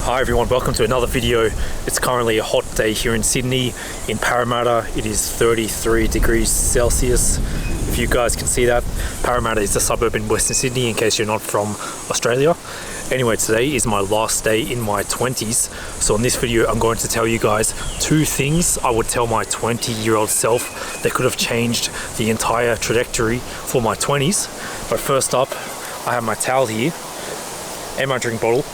Hi everyone, welcome to another video. It's currently a hot day here in Sydney. In Parramatta, it is 33 degrees Celsius. If you guys can see that, Parramatta is a suburb in Western Sydney in case you're not from Australia. Anyway, today is my last day in my 20s. So in this video, I'm going to tell you guys 2 things I would tell my 20-year-old self that could have changed the entire trajectory for my 20s. But first up, I have my towel here and my drink bottle,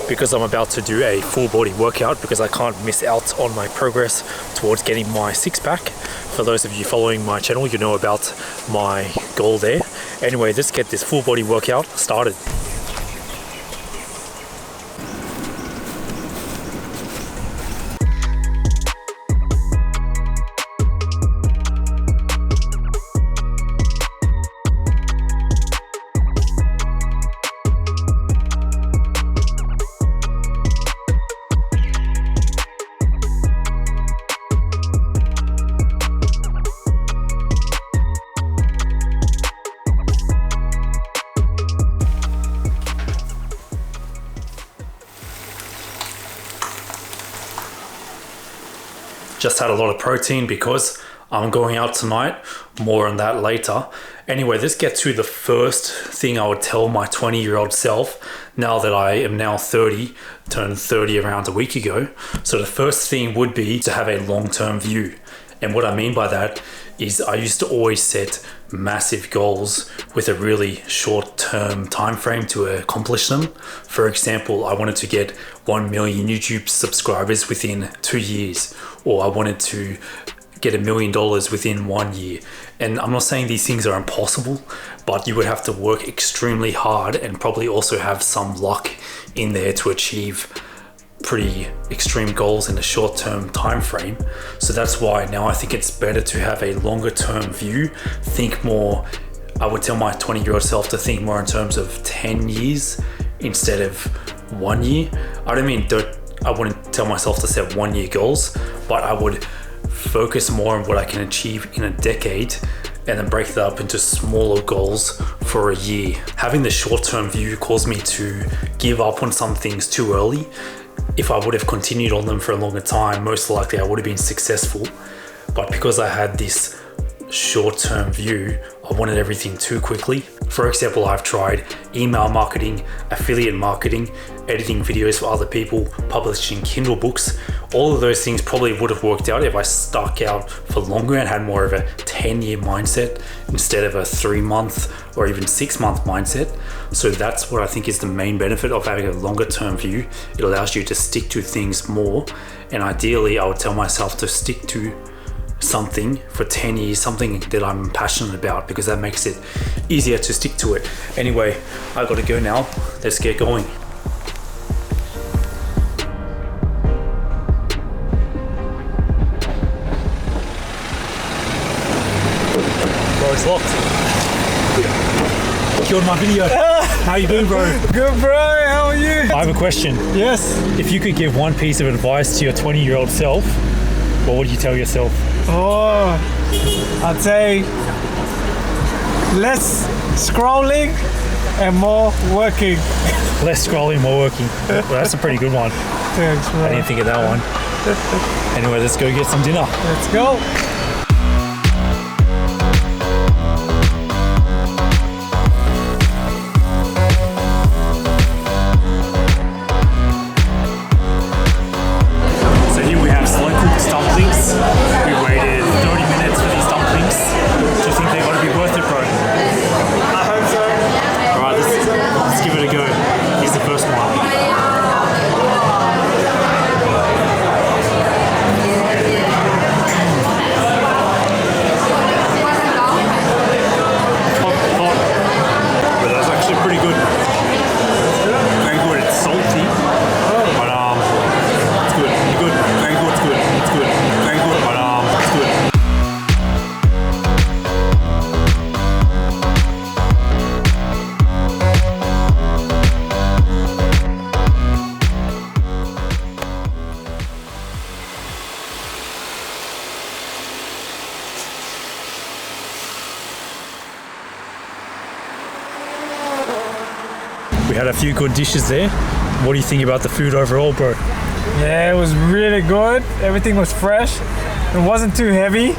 because I'm about to do a full body workout because I can't miss out on my progress towards getting my 6-pack. For those of you following my channel, you know about my goal there. Anyway, let's get this full body workout started. Just had a lot of protein because I'm going out tonight. More on that later. Anyway, let's get to the first thing I would tell my 20-year-old self now that I am now 30, turned 30 around a week ago. So the first thing would be to have a long-term view. And what I mean by that is I used to always set massive goals with a really short-term time frame to accomplish them. For example, I wanted to get 1 million YouTube subscribers within 2 years, or I wanted to get $1 million within 1 year. And I'm not saying these things are impossible, but you would have to work extremely hard and probably also have some luck in there to achieve pretty extreme goals in a short-term time frame. So that's why now I think it's better to have a longer term view. Think more, I would tell my 20-year-old self to think more in terms of 10 years instead of 1 year. I wouldn't tell myself to set 1 year goals, but I would focus more on what I can achieve in a decade and then break that up into smaller goals for a year. Having the short-term view caused me to give up on some things too early. If I would have continued on them for a longer time, most likely I would have been successful. But because I had this short-term view, I wanted everything too quickly. For example, I've tried email marketing, affiliate marketing, editing videos for other people, publishing Kindle books. All of those things probably would have worked out if I stuck out for longer and had more of a 10-year mindset instead of a 3-month or even 6-month mindset. So that's what I think is the main benefit of having a longer term view. It allows you to stick to things more. And ideally, I would tell myself to stick to something for 10 years, something that I'm passionate about, because that makes it easier to stick to it. Anyway, I gotta go now. Let's get going. Bro, it's locked. Killed my video. How you doing, bro? Good, bro. How are you? I have a question. Yes. If you could give one piece of advice to your 20-year-old self, what would you tell yourself? Oh, I'd say less scrolling and more working. Less scrolling, more working. Well, that's a pretty good one. Thanks, bro. I didn't think of that one. Anyway, let's go get some dinner. Let's go. We had a few good dishes there. What do you think about the food overall, bro? Yeah, it was really good. Everything was fresh. It wasn't too heavy.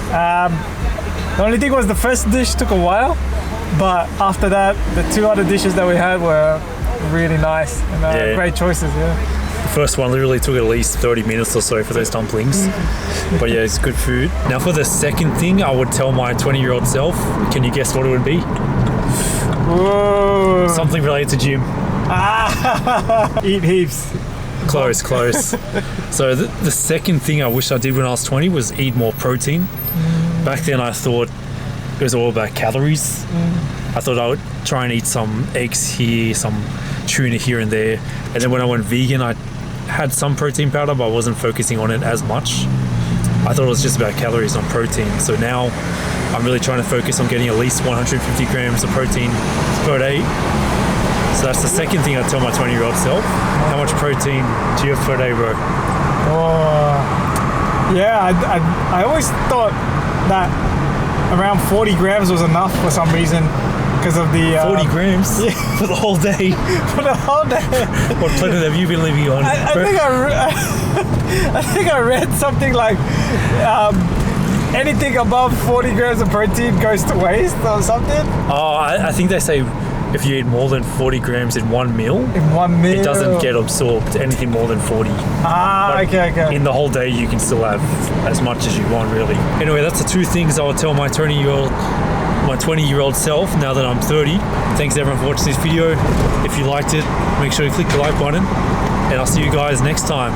The only thing was the first dish took a while, but after that, the 2 other dishes that we had were really nice and great choices. Yeah. The first one literally took at least 30 minutes or so for those dumplings. But yeah, it's good food. Now for the second thing, I would tell my 20-year-old self. Can you guess what it would be? Whoa. Something related to gym. Eat heaps. Close. So the second thing I wish I did when I was 20 was eat more protein. Back then I thought it was all about calories. I thought I would try and eat some eggs here, some tuna here and there. And then when I went vegan, I had some protein powder, but I wasn't focusing on it as much. I thought it was just about calories, not protein. So now I'm really trying to focus on getting at least 150 grams of protein per day. So that's the second thing I'd tell my 20-year-old self. How much protein do you have per day, bro? I always thought that around 40 grams was enough for some reason because of the 40 grams for the whole day. For the whole day. What planet have you been living on? I think I read something like anything above 40 grams of protein goes to waste or something. Oh, I think they say if you eat more than 40 grams in one meal, it doesn't get absorbed, anything more than 40. Okay. In the whole day, you can still have as much as you want, really. Anyway, that's the 2 things I would tell my 20-year-old self now that I'm 30. Thanks everyone for watching this video. If you liked it, make sure you click the like button, and I'll see you guys next time.